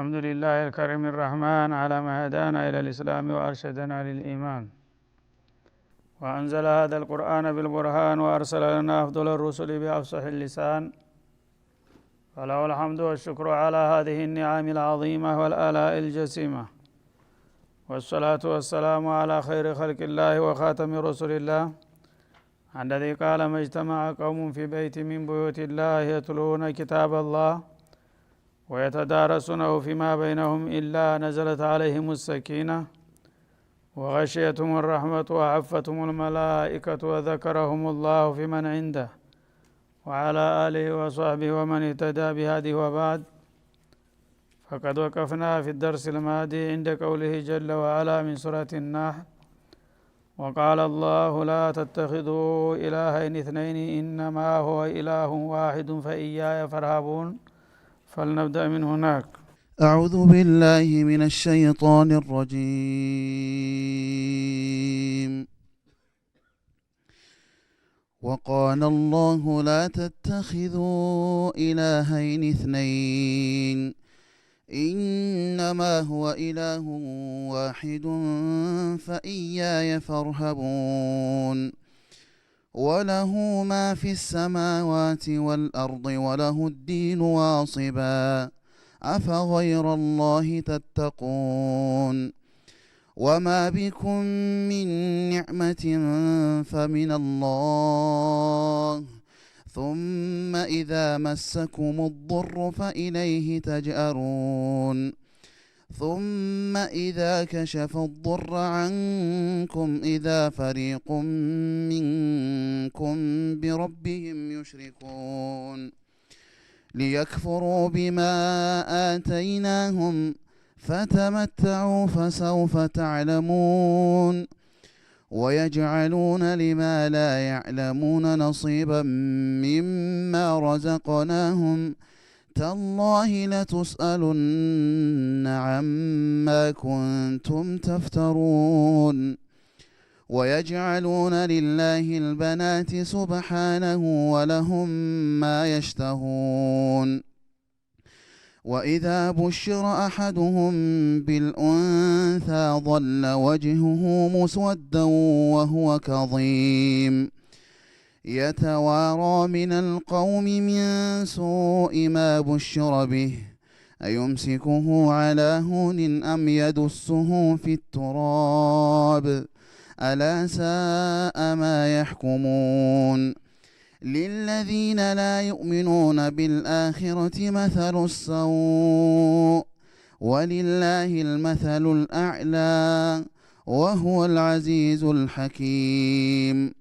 الحمد لله الكريم الرحمن على ما هدانا إلى الإسلام وأرشدنا للإيمان، وأنزل هذا القرآن بالبرهان وأرسل لنا أفضل الرسل بأفصح اللسان، فله الحمد والشكر على هذه النعم العظيمة والآلاء الجسيمة، والصلاة والسلام على خير خلق الله وخاتم رسل الله الذي قال ما اجتمع قوم في بيت من بيوت الله يتلون كتاب الله ويتدارسونه فيما بينهم إلا نزلت عليهم السكينة وغشيتهم الرحمة وعفتهم الملائكة وذكرهم الله في من عنده وعلى آله وصحبه ومن اهتدى بهذه. وبعد، فقد وقفنا في الدرس الماضي عند قوله جل وعلا من سورة النحل: وقال الله لا تتخذوا إلهين اثنين إنما هو إله واحد فإياي فارهبون. فلنبدأ من هناك. أعوذ بالله من الشيطان الرجيم. وقال الله لا تتخذوا إلهين اثنين إنما هو إله واحد فإياي فارهبون. وله ما في السماوات والأرض وله الدين واصبا أفغير الله تتقون. وما بكم من نعمة فمن الله ثم إذا مسكم الضر فإليه تجأرون. ثم إذا كشف الضر عنكم إذا فريق منكم بربهم يشركون ليكفروا بما آتيناهم فتمتعوا فسوف تعلمون. ويجعلون لما لا يعلمون نصيبا مما رزقناهم تالله لتسألن عما كنتم تفترون. ويجعلون لله البنات سبحانه ولهم ما يشتهون. وإذا بشر أحدهم بالأنثى ظل وجهه مسودا وهو كظيم يتوارى من القوم من سوء ما بشر به أيمسكه على هون أم يدسه في التراب ألا ساء ما يحكمون. للذين لا يؤمنون بالآخرة مثل السوء ولله المثل الأعلى وهو العزيز الحكيم.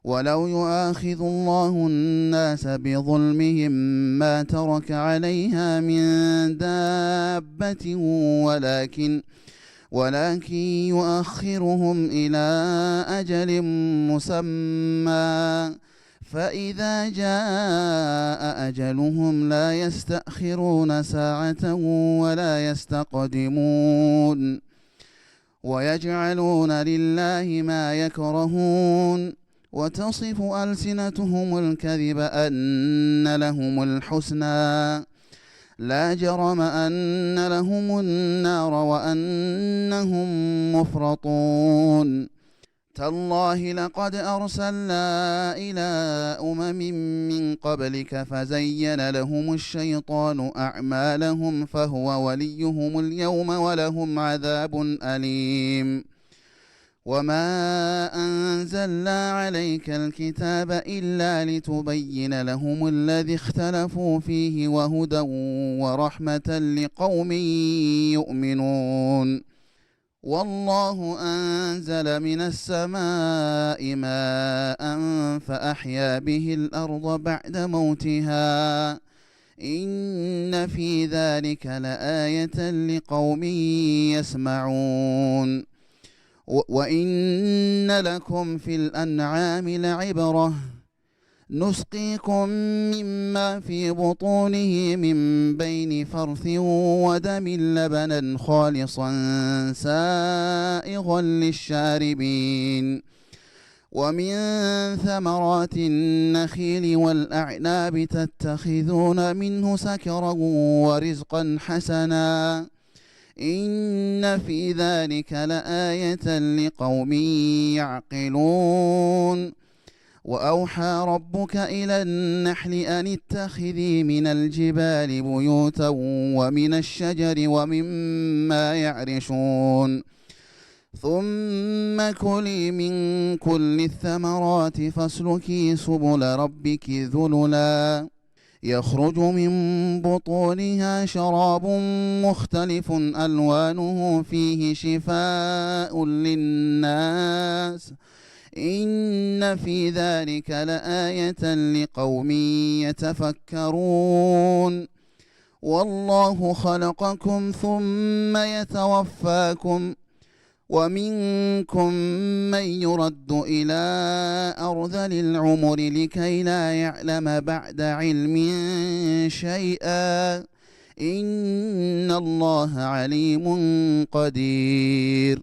ولو يؤاخذ الله الناس بظلمهم ما ترك عليها من دابة ولكن يؤخرهم إلى أجل مسمى فإذا جاء أجلهم لا يستأخرون ساعة ولا يستقدمون. ويجعلون لله ما يكرهون وتصف ألسنتهم الكذب أن لهم الحسنى لا جرم أن لهم النار وأنهم مفرطون. تالله لقد أرسلنا إلى من قبلك فزين لهم الشيطان أعمالهم فهو وليهم اليوم ولهم عذاب أليم. وما أنزلنا عليك الكتاب إلا لتبين لهم الذي اختلفوا فيه وهدى ورحمة لقوم يؤمنون. والله أنزل من السماء ماء فأحيا به الأرض بعد موتها إن في ذلك لآية لقوم يسمعون. وإن لكم في الأنعام لعبرة نسقيكم مما في بطونه من بين فرث ودم لبنا خالصا سائغا للشاربين ومن ثمرات النخيل والأعناب تتخذون منه سكرا ورزقا حسنا إن في ذلك لآية لقوم يعقلون وأوحى ربك إلى النحل أن اتخذي من الجبال بيوتا ومن الشجر ومما يعرشون ثم كلي من كل الثمرات فاسلكي سبل ربك ذللا يخرج من بطونها شراب مختلف ألوانه فيه شفاء للناس إن في ذلك لآية لقوم يتفكرون والله خلقكم ثم يتوفاكم ومنكم من يرد إلى أرذل العمر لكي لا يعلم بعد علم شيئا إن الله عليم قدير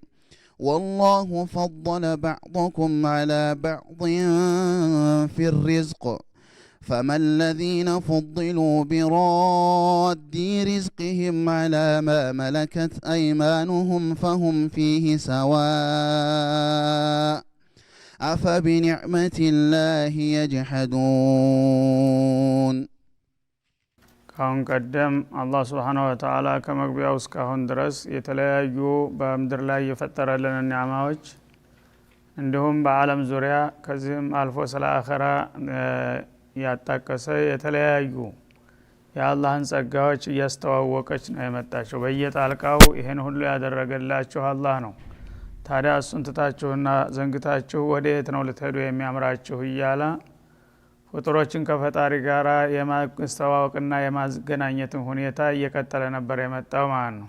والله فضل بعضكم على بعض في الرزق فما الذين فضلوا براد رزقهم على ما ملكت أيمانهم فهم فيه سواء أفبنعمة الله يجحدون ካሁን ቀደም አላህ Subhanahu Wa Ta'ala ከመግቢያው እስካሁን ድረስ የተለያዩ በመድር ላይ የፈጠረልን ኒዓማዎች እንዲሁም በዓለም ዙሪያ ከዚህም አልፎ ስለ አኺራ ያጣቀሰ የተለያዩ የአላህን ጸጋዎች እያስተዋወቀች ነው የመጣችው። በየጣልቃው ይሄን ሁሉ ያደረገላችሁ አላህ ነው። ታዲያ እሱን ትታችሁና ዘንግታችሁ ወዴት ነው ልትሄዱ የሚያምራችሁ እያለ ፍጡሮችን ከፈጣሪ ጋራ የማስተዋወቅና የማገናኘትን ሁኔታ እየቀጠለ ነበር የመጣው ማለት ነው።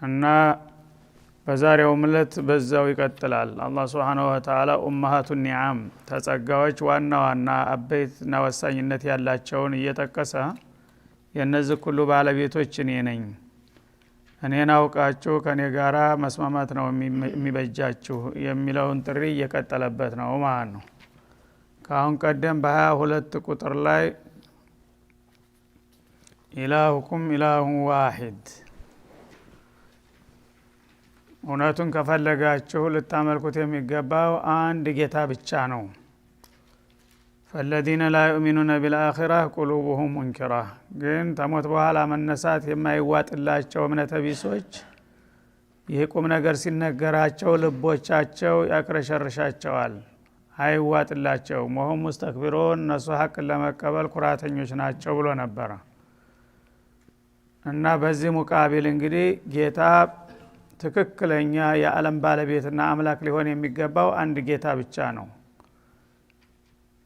እና በዛሬው ምለት በዛው ይቀጥላል። አላህ Subhanahu Wa Ta'ala ኡማሃቱ ኒዓም ተጸጋዎች ዋና ዋና አበይትና ወሳኝነት ያላቸውን እየጠቀሰ የነዚህ ሁሉ ባለቤቶች እኔ ነኝ፣ እኔን አውቃችሁ ከኔ ጋራ መስማማት ነው የሚበጃችሁ የሚለውን ጥሪ እየቀጠለበት ነው ማለት ነው። ካሁን ቀደም በ22 ቁጥር ላይ ኢላሁኩም ኢላሁን ዋሂድ እውነቱን ከፈለጋችሁ ልታመልኩት የሚገባው አንድ ጌታ ብቻ ነው። فالذين لا يؤمنون بالآخرة قلوبهم منكرة ግን ተሞት በኋላ መነሳት የማይዋጥላቸው እምነተ ቢሶች ይሄ ቁም ነገር ሲነገራቸው ልቦቻቸው ያክረሸርሻቸዋል፣ አይዋጥላቸው ወሁም ሙስተክቢሩን እነሱ ሐቅን ለመቀበል ኩራተኞች ናቸው ብሎ ነበር። እና በዚህ ሙቃቢል እንግዲህ ጌታ ትክክለኛ የዓለም ባለቤትና አምላክ ሊሆን የሚገባው አንድ ጌታ ብቻ ነው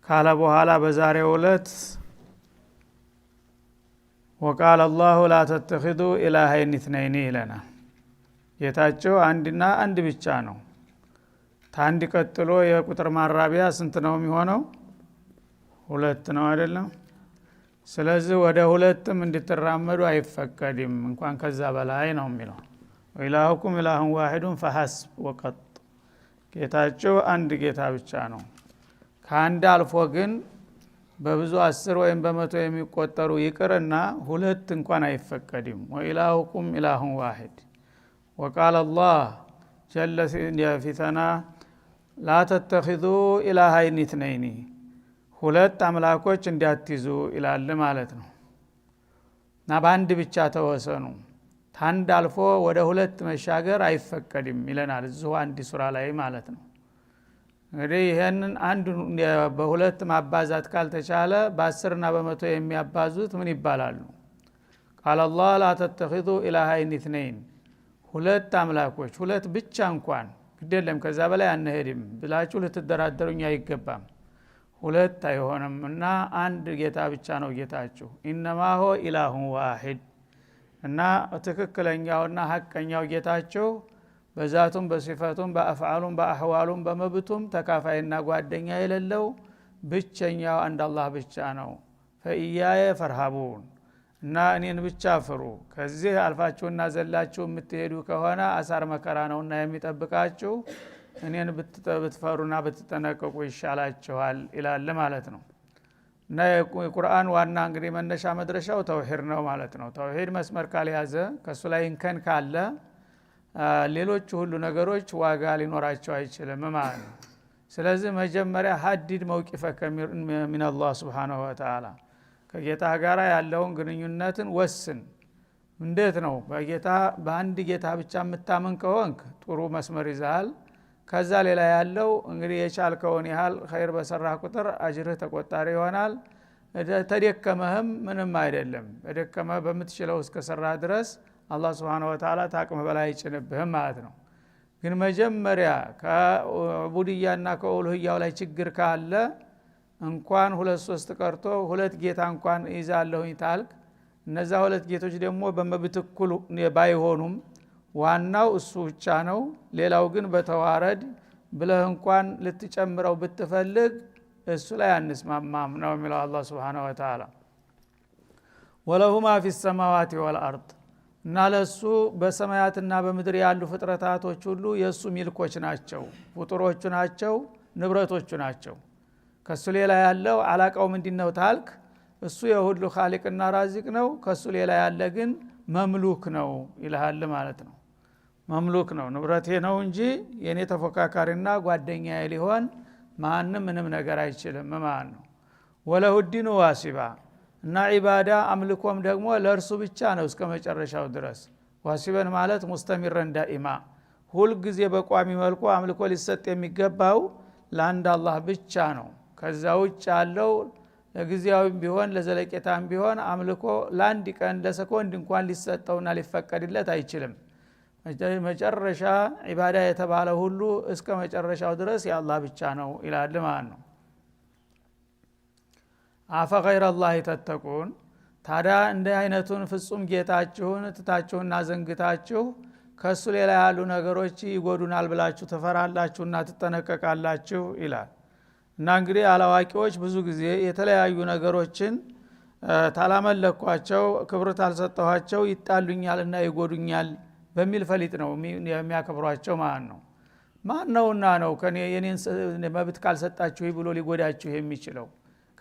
ካለ በኋላ በዛሬው ዕለት وقال الله لا تتخذوا إلهين اثنين لنا ጌታቸው አንድና አንድ ብቻ ነው። ታንዲ ቀጥሎ የቁጥር ማራቢያ ስንት ነው የሚሆነው? ሁለት ነው አይደለም? ስለዚህ ወደ ሁለትም እንድትራመዱ አይፈቀድም እንኳን ከዛ በላይ ነው የሚለው። ወኢላሁኩም ኢላሁን ዋሂዱን ፈሐስብ ወቀጥ ጌታቸው አንድ ጌታ ብቻ ነው። ከአንድ አልፎ ግን በብዙ 10 ወይም በመቶ የሚቆጠሩ ይቅርና ሁለት እንኳን አይፈቀድም። ወኢላሁኩም ኢላሁን ዋሂድ وقال الله جل في ثناء لا تتخذوا إلهين اثنين ሁለት አምላኮች እንዳትይዙ ይላል ማለት ነው። እና በአንድ ብቻ ተወሰኑ፣ ታንድ አልፎ ወደ ሁለት መሻገር አይፈቀድም ይለናል እዚሁ አንድ ሱራ ላይ ማለት ነው። እንግዲህ ይሄንን አንድ በሁለት ማባዛት ካልተቻለ በ10 እና በመቶ የሚያባዙት ምን ይባላሉ? قال الله لا تتخذوا إلهين اثنين ሁለት አምላኮች ሁለት ብቻ እንኳን ግዴለም ከዛ በላይ አንሄድም ብላችሁ ልትደራደሩኝ አይገባም። ሁለት አይሆንም እና አንድ ጌታ ብቻ ነው ጌታችሁ። ኢነማ ሆ ኢላሁን ዋሂድ እና ትክክለኛውና ሐቀኛው ጌታችሁ በዛቱም በሲፋቱም በአፍዓሉም በአህዋሉም በመብቱም ተካፋይና ጓደኛ የሌለው ብቸኛው አንድ አላህ ብቻ ነው። ፈኢያየ ፈርሃቡን እና እኔን ብቻ ፍሩ። ከዚህ አልፋችሁና ዘላችሁ የምትሄዱ ከሆነ አሳር መከራ ነውና የሚጠብቃችሁ እኔን ብትፈሩና ብትጠነቀቁ ይሻላችኋል ይላል ማለት ነው። እና የቁርአን ዋና እንግዲህ መነሻ መድረሻው ተውሂድ ነው ማለት ነው። ተውሂድ መስመር ካልያዘ ከሱ ላይ እንከን ካለ ሌሎች ሁሉ ነገሮች ዋጋ ሊኖራቸው አይችልም ማለት ነው። ስለዚህ መጀመሪያ ሐዲድ መውቂፈከ ሚን አላህ ሱብሓነሁ ወተዓላ ከጌታ ጋር ያለውን ግንኙነትን ወስን። እንዴት ነው? በአንድ ጌታ ብቻ የምታምን ከሆንክ ጥሩ መስመር ይዛል። ከዛ ሌላ ያለው እንግዲህ የቻልከውን ያህል ኸይር በሰራህ ቁጥር አጅርህ ተቆጣሪ ይሆናል። ተደከመህም ምንም አይደለም። በደከመህ በምትችለው እስከሰራህ ድረስ አላህ Subhanahu Wa Ta'ala ታቅም በላይ ይጭንብህም ማለት ነው። ግን መጀመሪያ ከዑቡድያና ከኡሉህያው ላይ ችግር ካለ እንኳን ሁለት ሶስት ቀርቶ ሁለት ጌታ እንኳን ይዛለሁኝ ታልክ እነዛ ሁለት ጌቶች ደግሞ በመብትኩል ባይሆኑም ዋናው እሱ ብቻ ነው። ሌላው ግን በተዋረድ ብለህ እንኳን ልትጨምረው ብትፈልግ እሱ ላይ አንስማማም ነው የሚለው አላህ Subhanahu Wa Ta'ala። ወለሁ ማ ፊ السماوات والارض እና ለሱ በሰማያትና በምድር ያሉ ፍጥረታቶች ሁሉ የሱ ሚልኮች ናቸው፣ ፍጡሮቹ ናቸው፣ ንብረቶቹ ናቸው። ከሱ ሌላ ያለው አላቃው ምንድነው ታልክ እሱ የሁሉ ኻሊቅና ራዚቅ ነው። ከሱ ሌላ ያለ ግን መምሉክ ነው ይላል ማለት ነው። መምሉክ ነው ንብረቴ ነው እንጂ የኔ ተፎካካሪና ጓደኛዬ ሊሆን ማንም ምንም ነገር አይችልም ማለት ነው። ወለሁ ዲኑ ዋሲባ እና ዒባዳ አምልኮም ደግሞ ለእርሱ ብቻ ነው እስከ መጨረሻው ድረስ። ዋሲበን ማለት ሙስተሚረን ዳኢማ ሁል ጊዜ በቋሚ መልኩ አምልኮ ሊሰጥ የሚገባው ለአንድ አላህ ብቻ ነው። ከዛ ውጭ ያለው ለጊዜያዊም ቢሆን ለዘለቄታም ቢሆን አምልኮ ለአንድ ቀን ለሰኮንድ እንኳን ሊሰጠውና ሊፈቀድለት አይችልም። መጨረሻ ዒባዳ የተባለ ሁሉ እስከ መጨረሻው ድረስ የአላህ ብቻ ነው ይላል ማለት ነው። አፈ ገይረ አላህ ተተቁን ታዲያ እንደ አይነቱን ፍጹም ጌታችሁን ትታችሁና ዘንግታችሁ ከሱ ሌላ ያሉ ነገሮች ይጎዱናል ብላችሁ ተፈራላችሁና ትጠነቀቃላችሁ ይላል። እና እንግዲህ አላዋቂዎች ብዙ ጊዜ የተለያዩ ነገሮችን ታላመለኳቸው ክብር ታልሰጠኋቸው ይጣሉኛልና ይጎዱኛል በሚል ፈሊጥ ነው የሚያከብሯቸው ማለት ነው። ማን ነውና ነው ከኔ የኔን መብት ካልሰጣችሁ ብሎ ሊጎዳችሁ የሚችለው?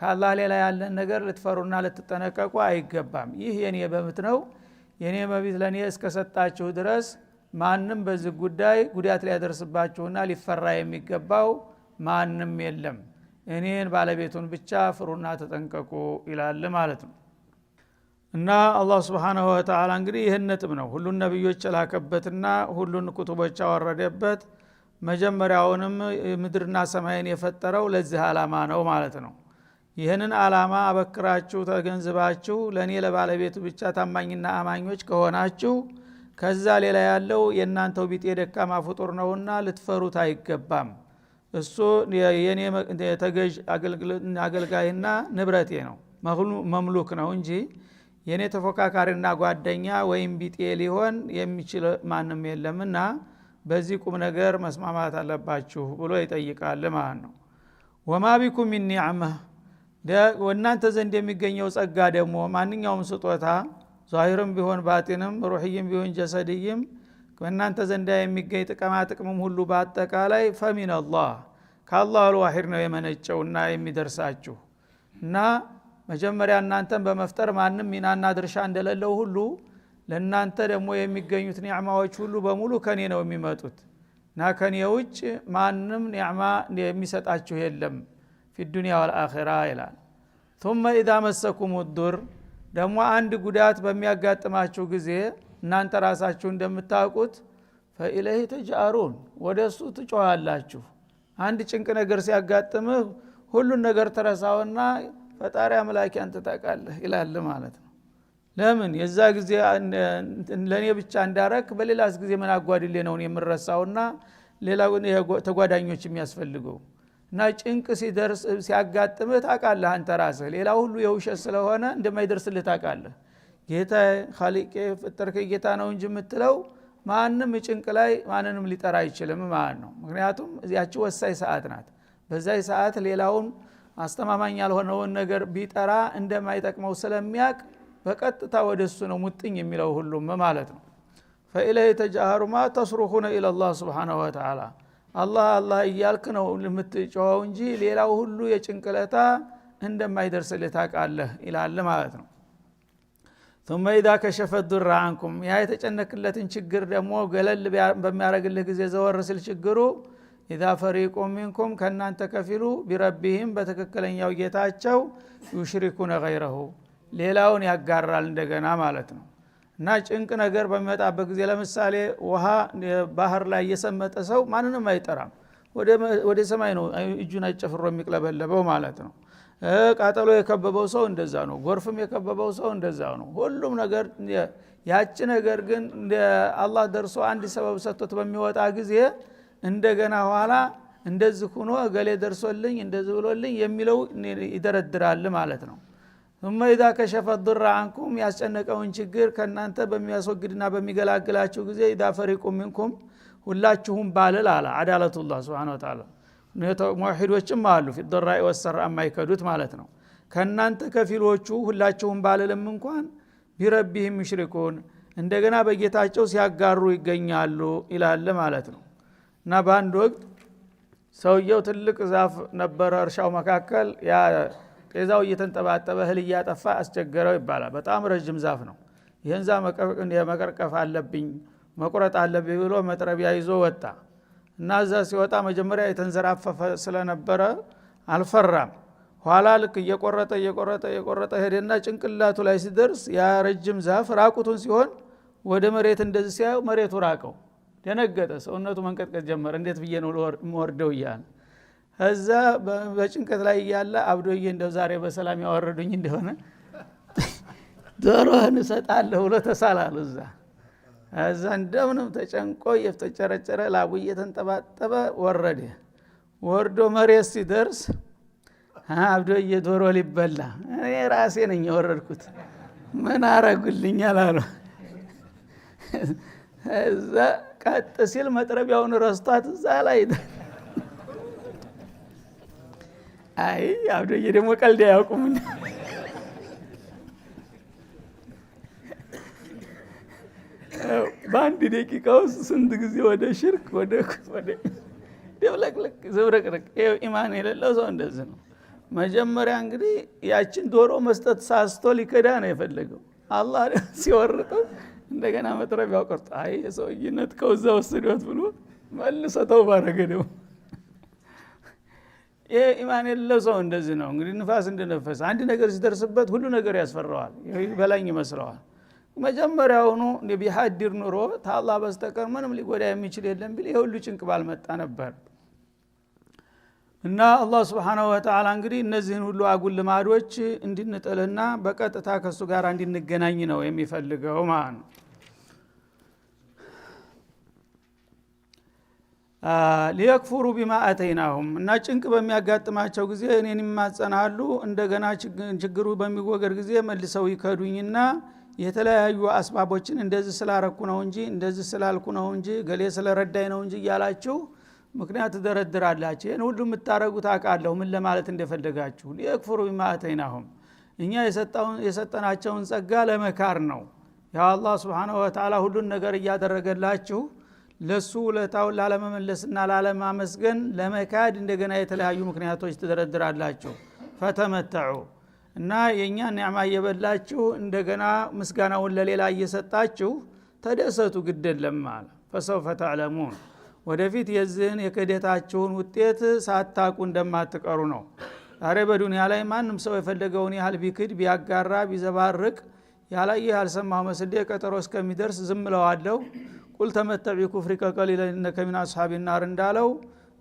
ከአላህ ሌላ ያለን ነገር ልትፈሩና ልትጠነቀቁ አይገባም። ይህ የኔ መብት ነው። የኔ መብት ለኔ እስከሰጣችሁ ድረስ ማንም በዚህ ጉዳይ ጉዳት ሊያደርስባችሁና ሊፈራ የሚገባው ማንም የለም። እኔን ባለቤቱን ብቻ ፍሩና ተጠንቀቁ ይላል ማለት ነው። እና አላህ Subhanahu Wa Ta'ala እንግዲህ ይህን ነጥብ ነው ሁሉን ነብዮች ላከበትና ሁሉን ኩቱቦች አወረደበት። መጀመሪያውንም ምድርና ሰማይን የፈጠረው ለዚህ ዓላማ ነው ማለት ነው። ይህንን ዓላማ አበክራችሁ ተገንዝባችሁ ለኔ ለባለቤቱ ብቻ ታማኝና አማኞች ከሆናችሁ ከዛ ሌላ ያለው የናንተው ቢጤ ደካማ ፍጡር ነውና ልትፈሩት አይገባም። እሱ የኔ ተገዥ አገልጋይና ንብረቴ ነው፣ መምሉክ ነው እንጂ የኔ ተፎካካሪና ጓደኛ ወይም ቢጤ ሊሆን የሚችል ማንም የለምና በዚህ ቁም ነገር መስማማት አለባችሁ ብሎ ይጠይቃል ማለት ነው። ወማ ቢኩም ሚን ኒዕማ ወናንተ ዘንድ የሚገኘው ጸጋ ደግሞ ማንኛውም ስጦታ ዛሂርም ቢሆን ባጢንም ሩህይም ቢሆን ጀሰድይም ወናንተ ዘንድ የሚገኝ ጥቅምም ሁሉ በአጠቃላይ ፈሚን አላህ ከአላህ አልዋሂድ ነው የመነጨውና የሚደርሳችሁ። እና መጀመሪያ እናንተን በመፍጠር ማንም ሚናና ድርሻ እንደሌለው ሁሉ ለናንተ ደግሞ የሚገኙት ኒዕማዎች ሁሉ በሙሉ ከኔ ነው የሚመጡት እና ከኔ ውጭ ማንም ኒዕማ የሚሰጣችሁ የለም في الدنيا والآخرة ይላል። ثم اذا مسكم الضر ደግሞ አንድ ጉዳት በሚያጋጥማችሁ ጊዜ እናንተ ራሳችሁ እንደምታውቁት فإليه تجأرون ወደሱ ትጮሃላችሁ። አንድ ጭንቅ ነገር ሲያጋጥምህ ሁሉን ነገር ተረሳውና ፈጣሪ አምላክ አንተ ታውቃለህ ይላል ማለት ነው። ለምን የዛ ጊዜ ለኔ ብቻ እንዳረክ በሌላስ ጊዜ ምን አጓድሌ ነው የምረሳውና ሌላው ተጓዳኞች የሚያስፈልገው እና ጭንቅ ሲደርስ ሲያጋጥምህ ታውቃለህ አንተ ራስህ። ሌላው ሁሉ የውሸት ስለሆነ እንደማይደርስልህ ታውቃለህ። ጌታ ኻሊቅ ፍጥርክ ጌታ ነው እንጂ የምትለው ማንም ጭንቅ ላይ ማንንም ሊጠራ አይችልም ማለት ነው። ምክንያቱም ያቺ ወሳኝ ሰዓት ናት። በዛይ ሰዓት ሌላውን አስተማማኝ ያልሆነውን ነገር ቢጠራ እንደማይጠቅመው ስለሚያቅ በቀጥታ ወደሱ ነው ሙጥኝ የሚለው ሁሉም ማለት ነው። فإليه تجأروا ما تصرخون إلى الله سبحانه وتعالى አላህ አላህ እያልክ ነው ለምትጮኸው እንጂ ሌላው ሁሉ የጭንቅለታ እንደማይደርስልህ ታውቃለህ ይላል ማለት ነው። ثم اذا كشف الضر عنكم ያ የተጨነክለትን ችግር ደግሞ ገለል በሚያረግልህ ጊዜ ዘወር ሲል ችግሩ اذا فريق منكم ከናንተ ከፊሉ بربهم በተከክለኛው ጌታቸው يشركون غيره ሌላውን ያጋራል እንደገና ማለት ነው። እና ጭንቅ ነገር በሚመጣበት ጊዜ ለምሳሌ ውሃ ባህር ላይ የሰመጠ ሰው ማንንም አይጠራም፣ ወደ ሰማይ ነው እጁን አጨፍሮ የሚቅለበለበው ማለት ነው። ቃጠሎ የከበበው ሰው እንደዛ ነው፣ ጎርፍም የከበበው ሰው እንደዛ ነው። ሁሉም ነገር ያቺ ነገር ግን አላህ ደርሶ አንድ ሰበብ ሰጥቶት በሚወጣ ጊዜ እንደገና ኋላ እንደዚህ ሆኖ ገሌ ደርሶልኝ እንደዚህ ብሎልኝ የሚለው ይደረድራል ማለት ነው። ثم اذا كشف الضر عنكم ያስጨነቀውን ችግር ከናንተ በሚያስወግድና በሚገላግላችሁ ጊዜ اذا فريق منكم ሁላችሁም ባለል አለ አዳለቱላህ Subhanahu Wa Ta'ala ሙሂዶችም አሉ في الضراء والسراء የማይከዱት ማለት ነው። ከናንተ ከፊሎቹ ሁላችሁም ባለልም እንኳን ቢረቢህም ይሽሪኩን እንደገና በጌታቸው ሲያጋሩ ይገኛሉ ይላል ማለት ነው። እና በአንድ ወቅት ሰውየው ትልቅ ዛፍ ነበረ እርሻው መካከል፣ ያ ጤዛው እየተንጠባጠበ እህል እያጠፋ አስቸገረው ይባላል። በጣም ረጅም ዛፍ ነው። ይህን ዛፍ መቀርቀፍ አለብኝ መቁረጥ አለብኝ ብሎ መጥረቢያ ይዞ ወጣ እና እዛ ሲወጣ መጀመሪያ የተንዘራፈፈ ስለነበረ አልፈራም። ኋላ ልክ እየቆረጠ ሄደና ጭንቅላቱ ላይ ሲደርስ ያ ረጅም ዛፍ ራቁቱን ሲሆን ወደ መሬት እንደዚህ ሲያየው መሬቱ ራቀው። ደነገጠ፣ ሰውነቱ መንቀጥቀጥ ጀመረ። እንዴት ብዬ ነው ወርደው ይያል እዛ በጭንቀት ላይ ያለ አብዶዬ እንደው ዛሬ በሰላም ያወረዱኝ እንደሆነ ዶሮህን እሰጣለሁ ብሎ ተሳላሉ። እዛ እንደምንም ተጨንቆ የፍተጨረጨረ ላቡ እየተንጠባጠበ ወርዶ መሬት ሲደርስ አብዶዬ ዶሮ ሊበላ እኔ ራሴ ነኝ ያወረድኩት ምን አረጉልኛል አሉ። እዛ ቀጥ ሲል መጥረቢያውን ረስቷት እዛ ላይ አይ አብዶዬ ደግሞ ቀልድ አያውቁም። በአንድ ደቂቃ ውስጥ ስንት ጊዜ ወደ ሽርክ ወደ ደብለቅለቅ ዝብረቅረቅ። ይኸው ኢማን የሌለው ሰው እንደዚህ ነው። መጀመሪያ እንግዲህ ያችን ዶሮ መስጠት ሳስቶ ሊከዳ ነው የፈለገው። አላህ ሲወርጠው እንደገና መጥረቢያው ቆርጦ አይ የሰውዬነት ከውዛ ወስዶት ብሎ መልሶ ተውባ አረገው። ይሄ ኢማን የሌለው ሰው እንደዚህ ነው። እንግዲህ ንፋስ እንደነፈሰ አንድ ነገር ሲደርስበት ሁሉ ነገር ያስፈራዋል፣ በላኝ ይመስለዋል። መጀመሪያውኑ ቢሐድር ኑሮ ታላህ በስተቀር ምንም ሊጎዳ የሚችል የለም ቢል ይሁሉ ጭንቅ ባልመጣ ነበር። እና አላህ Subhanahu Wa Ta'ala እንግዲህ እነዚህን ሁሉ አጉል ልማዶች እንድንጥልና በቀጥታ ከሱ ጋር እንድንገናኝ ነው የሚፈልገው ማለት ነው። ሊየክፉሩ ቢማ አተይናሁም እና ጭንቅ በሚያጋጥማቸው ጊዜ እኔን ይማጸናሉ። እንደገና ችግሩ በሚወገድ ጊዜ መልሰው ይከዱኝና የተለያዩ አስባቦችን እንደዚህ ስላረኩ ነው እንጂ እንደዚህ ስላልኩ ነው እንጂ ገሌ ስለረዳይ ነው እንጂ ያላችሁ ምክንያት ተደረድራላችሁ። ይሄን ሁሉ የምታረጉት አቃለሁ ምን ለማለት እንደፈለጋችሁ። ሊየክፉሩ ቢማ አተይናሁም እኛ የሰጠናቸውን ጸጋ ለመካር ነው። ያ አላህ Subhanahu Wa Ta'ala ሁሉን ነገር እያደረገላችሁ ለሱ ለታው ላለመመለስና ላለማመስገን ለመካድ እንደገና የተለያዩ ምክንያቶች ተደረድራላችሁ። ፈተመተዑ እና የኛ ኒዕማ እየበላችሁ እንደገና ምስጋናውን ለሌላ እየሰጣችሁ ተደሰቱ ግደለም ማለት فسوف تعلمون ወደፊት የዚህን የክህደታችሁን ውጤት ሳታቁ እንደማትቀሩ ነው። ዛሬ በዱንያ ላይ ማንም ሰው የፈለገውን ያህል ቢክድ ቢያጋራ ቢዘባርቅ ያላየ ያልሰማው መስደ ቀጠሮ እስከሚደርስ ዝም ብለዋለሁ። ቁል ተመተዑ ኩፍሪከ ቀሊለን ኢነከ ሚን አስሐቢ النار እንዳለው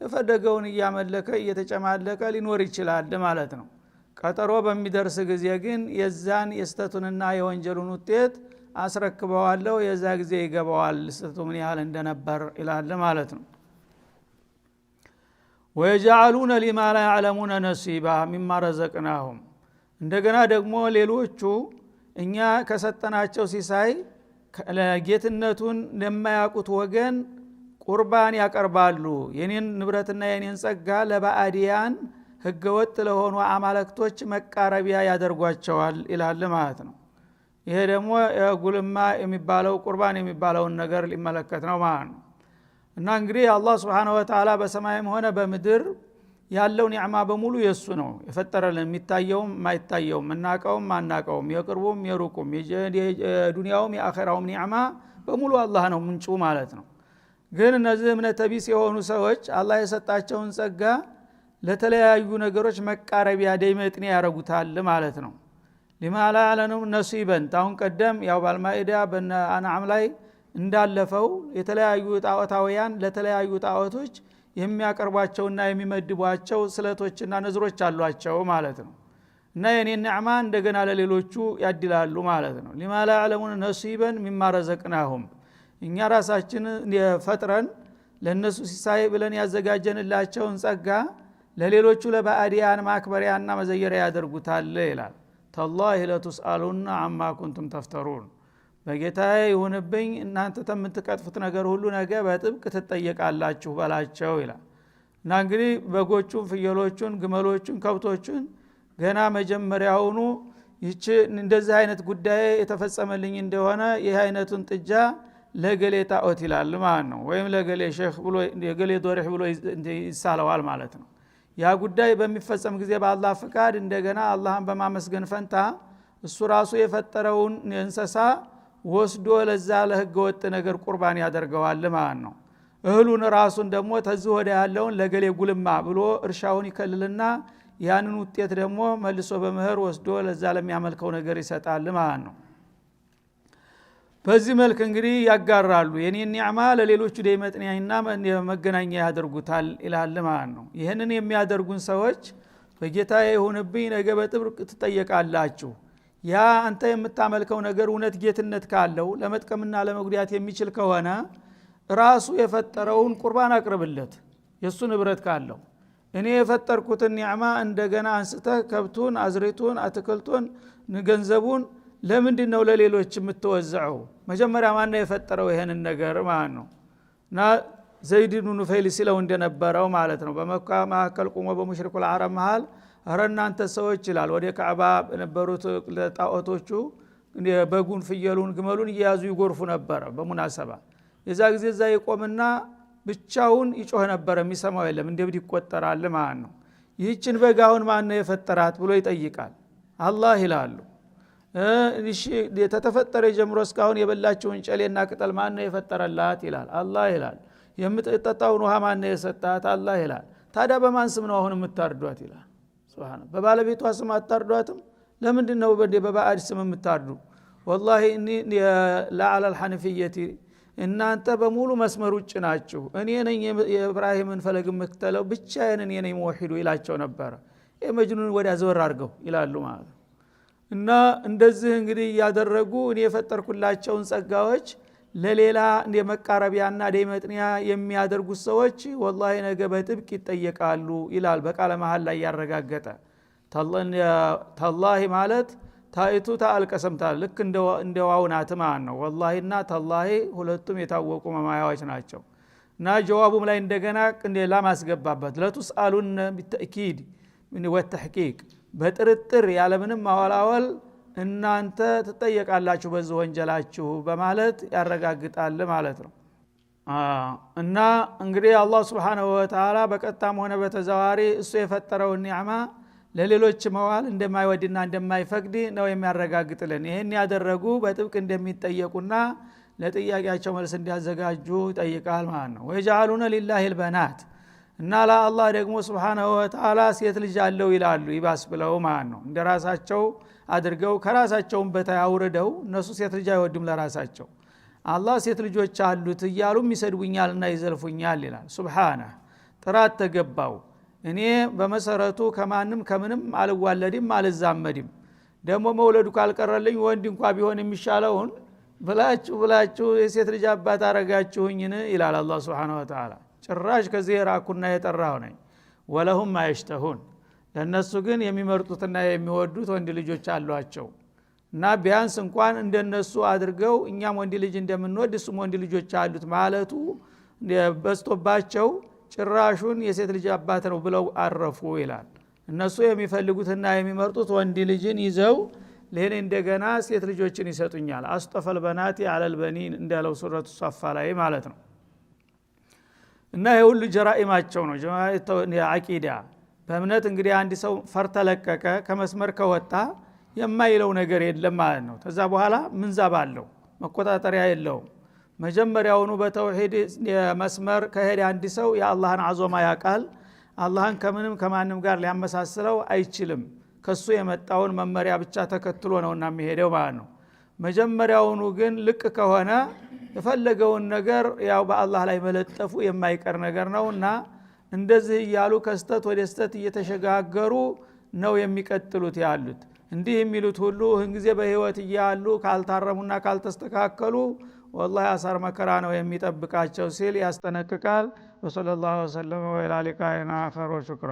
የፈለገውን እያመለከ እየተጨማለቀ ሊኖር ይችላል ማለት ነው። ቀጠሮ በሚደርስ ጊዜ ግን የዛን የስተቱንና የወንጀሉን ውጤት አስረክበዋለሁ። የዛ ጊዜ ይገባዋል ስተቱ ምን ያህል እንደነበር ይላል ማለት ነው። ወየجعلون لما لا يعلمون نصيبا مما رزقناهم እንደገና ደግሞ ሌሎቹ እኛ ከሰጠናቸው ሲሳይ ለጌትነቱን ለማያውቁት ወገን ቁርባን ያቀርባሉ። የኔን ንብረትና የኔን ጸጋ ለባዕዲያን ህገወጥ ለሆኑ አማልክቶች መቃረቢያ ያደርጓቸዋል ይላል ማለት ነው። ይሄ ደግሞ ጉልማ የሚባለው ቁርባን የሚባለውን ነገር ሊመለከት ነው ማለት ነው። እና እንግዲህ አላህ Subhanahu Wa Ta'ala በሰማይም ሆነ በምድር ያለው ኒዕማ በሙሉ የሱ ነው የፈጠረልን የሚታየውም ማይታየውም እናቀውም ማናቀውም የቅርቡም የሩቁም የዱንያውም የአኺራውም ኒዕማ በሙሉ አላህ ነው ምንጩ ማለት ነው ግን እነዚህ እምነተ ቢስ የሆኑ ሰዎች አላህ የሰጣቸውን ጸጋ ለተለያዩ ነገሮች መቃረቢያ ደይመጥኒ ያረጉታል ማለት ነው ለማላ ያለነው ነሲበን ታውን ቀደም ያው ባልማኢዳ በአንዓም ላይ እንዳለፈው የተለያዩ ጣዖታውያን ለተለያዩ ጣዖቶች የሚያቀርቧቸውና የሚመድቧቸው ስለቶችና ነዝሮች አሏቸው ማለት ነው እና የኔ ኒዕማ እንደገና ለሌሎቹ ያድላሉ ማለት ነው ለማላ ያለሙን ነሲበን ሚማ ረዘቅናሁም እኛ ራሳችን ፈጥረን ለነሱ ሲሳይ ብለን ያዘጋጀንላቸውን ጸጋ ለሌሎቹ ለባዕዲያን ማክበሪያና መዘየሪያ ያደርጉታል ይላል ተላሂ ለተስአሉና አማ ኩንቱም ተፍተሩን በጌታዬ ይሁንብኝ እናንተ ተምትቀጥፉት ነገር ሁሉ ነገ በጥብቅ ትጠየቃላችሁ በላቸው ይላል እና እንግዲህ በጎቹን ፍየሎቹን ግመሎቹን ከብቶቹን ገና መጀመሪያውኑ ይቺ እንደዚህ አይነት ጉዳይ የተፈጸመልኝ እንደሆነ ይህ አይነቱን ጥጃ ለገሌ ጣዖት ይላል ማለት ነው ወይም ለገሌ ሼክ ብሎ የገሌ ዶርህ ብሎ ይሳለዋል ማለት ነው ያ ጉዳይ በሚፈጸም ጊዜ በአላህ ፍቃድ እንደገና አላህን በማመስገን ፈንታ እሱ ራሱ የፈጠረውን እንስሳ ወስዶ ለዛ ለህገ ወጥ ነገር ቁርባን ያደርገዋል ማለት ነው እህሉን ራሱን ደግሞ ተዝህ ወደ ያለውን ለገሌ ጉልማ ብሎ እርሻውን ይከልልና ያንን ውጤት ደግሞ መልሶ በመህር ወስዶ ለዛ ለሚያመልከው ነገር ይሰጣል ማለት ነው በዚህ መልክ እንግዲህ ያጋራሉ የኔ ኒዕማ ለሌሎቹ ደይመጥኛና መገናኛ ያደርጉታል ይላል ማለት ነው ይሄንን የሚያደርጉን ሰዎች በጌታዬ ይሁንብኝ ነገ በጥብቅ ትጠየቃላችሁ ያ አንተ የምታመልከው ነገር እውነት ጌትነት ካለው ለመጥቀምና ለመጉዳት የሚችል ከሆነ ራሱ የፈጠረውን ቁርባን አቅርብለት የሱ ንብረት ካለው እኔ የፈጠርኩትን ኒዕማ እንደገና አንስተህ ከብቱን አዝሪቱን አትክልቱን ገንዘቡን ለምንድነው ለሌሎች የምትወዘው መጀመሪያ ማን ነው የፈጠረው ይሄንን ነገር ማለት ነው እና ዘይድ ኢብኑ ኑፈይል ሲለው እንደነበረው ማለት ነው በመካ ማከል ቆሞ በሙሽሪኩል አረብ መሃል አረናንተ ሰዎች ይላል ወደ ካዕባ በነበሩት ጣዖቶቹ በጉን ፍየሉን ግመሉን እያያዙ ይጎርፉ ነበር በሙናሰባ የዛ ጊዜ እዛ ይቆምና ብቻውን ይጮህ ነበር የሚሰማው የለም እንደብድ ይቆጠራል ማለት ነው ይህችን በጋውን ማን ነው የፈጠራት ብሎ ይጠይቃል አላህ ይላሉ እሺ የተፈጠረ ጀምሮ እስካሁን የበላችውን ጨሌና ቅጠል ማን ነው የፈጠረላት ይላል አላህ ይላል የምትጠጣውን ውሃ ማን ነው የሰጣት አላህ ይላል ታዲያ በማን ስም ነው አሁን የምታርዷት ይላል ሱብሃን በባለቤቷ ስም አታርዷትም ለምንድነው በባዕድ ስም የምታርዱ والله اني لا على الحنفيه እናንተ በሙሉ መስመር ውጭ ናችሁ እኔ ነኝ የኢብራሂምን ፈለግ መክተለው ብቻዬን እኔ ነኝ ሙሂዱ ይላቸው ነበር የመጅኑን ወዲያ ዘወር አድርገው ይላሉ ማለት እና እንደዚህ እንግዲህ ያደረጉ እኔ የፈጠርኩላቸውን ጸጋዎች ለሌላ እንደመቃረቢያና ደይመጥኒያ የሚያደርጉ ሰዎች والله ነገ በጥብቅ ይጠየቃሉ ይላል በቃለ መሐላ ላይ ያረጋገጠ ተላሂ ማለት ታይቱ ታልቀሰምታ ልክ እንደዋውናት ማለት ነው واللهና ተላሂ ሁለቱም የታወቁ መማያዎች ናቸው እና ጀዋቡም ላይ እንደገና እንደላ ማስገባበት ለተስአሉን بالتاكيد والتحقيق በጥርጥር ያለምንም ማወላወል እናንተ ትጠየቃላችሁ በዚህ ወንጀላችሁ በማለት ያረጋግጣል ማለት ነው እና እንግዲህ አላህ Subhanahu Wa Ta'ala በቀጥታም ሆነ በተዘዋዋሪ እሱ የፈጠረው ኒዕማ ለሌሎች መዋል እንደማይወድና እንደማይፈቅድ ነው የሚያረጋግጥልን ይሄን ያደረጉ በጥብቅ እንደሚጠየቁና ለጥያቄያቸው መልስ እንዲያዘጋጁ ይጠይቃል ማለት ነው ወይጃሉነ ሊላሂ البنات እና ለአላህ ደግሞ Subhanahu Wa Ta'ala ሴት ልጅ አለው ይላሉ ይባስ ብለው ማለት ነው እንደራሳቸው አድርገው ከራሳቸውም በታያውረደው እነሱ ሴት ልጅ አይወዱም ለራሳቸው አላህ ሴት ልጆች አሉት ይያሉም ይሰድቡኛልና ይዘልፉኛል ይላል ሱብሃንአላህ ጥራት ተገባው እኔ በመሰረቱ ከማንም ከምንም አልዋለድም አልዛመድም ደግሞ መውለዱ ካልቀረልኝ ወንድ እንኳን ቢሆን የሚሻለውን ብላችሁ የሴት ልጅ አባት አረጋችሁኝ ይላል አላህ Subhanahu Wa Ta'ala ጭራሽ ከዚህ ራኩና የጠራው ነኝ ወለሁም ማይሽተሁን ለነሱ ግን የሚመርጡትና የሚወዱት ወንድ ልጆች አሏቸው እና ቢያንስ እንኳን እንደነሱ አድርገው እኛም ወንድ ልጅ እንደምንወድ እሱም ወንድ ልጆች አሉት ማለቱ በስቶባቸው ጭራሹን የሴት ልጅ አባት ነው ብለው አረፉ ይላል እነሱ የሚፈልጉትና የሚመርጡት ወንድ ልጅን ይዘው ለኔ እንደገና ሴት ልጆችን ይሰጡኛል አስጠፈል በናቲ አለል በኒን እንዳለው ሱረቱ ሷፋ ላይ ማለት ነው እና የሁሉ ጀራኢማቸው ነው አቂዳ በእምነት እንግዲህ አንድ ሰው ፈርተለቀቀ ከመስመር ከወጣ የማይለው ነገር የለም ማለት ነው ከዛ በኋላ ምንዛብ አለው መቆጣጠሪያ የለውም መጀመሪያውኑ በተውሂድ መስመር ከሄደ አንድ ሰው የአላህን አዞማ ያቃል አላህን ከምንም ከማንም ጋር ሊያመሳስለው አይችልም ከሱ የመጣውን መመሪያ ብቻ ተከትሎ ነውና የሚሄደው ማለት ነው መጀመሪያውኑ ግን ልቅ ከሆነ የፈለገውን ነገር ያው በአላህ ላይ መለጠፉ የማይቀር ነገር ነውና እንደዚህ ያሉ ከስተት ወደ ስተት እየተሸጋገሩ ነው የሚቀጥሉት ያሉት እንዲህ የሚሉት ሁሉ እንግዜ በህይወት ይያሉ ካልታረሙና ካልተስተካከሉ والله አሳር መከራ ነው የሚጠብቃቸው ሲል ያስጠነቅቃል ወሰለላሁ ዐለይሂ ወሰለም ወኢላ ሊቃኢና አኸር ወሽክራ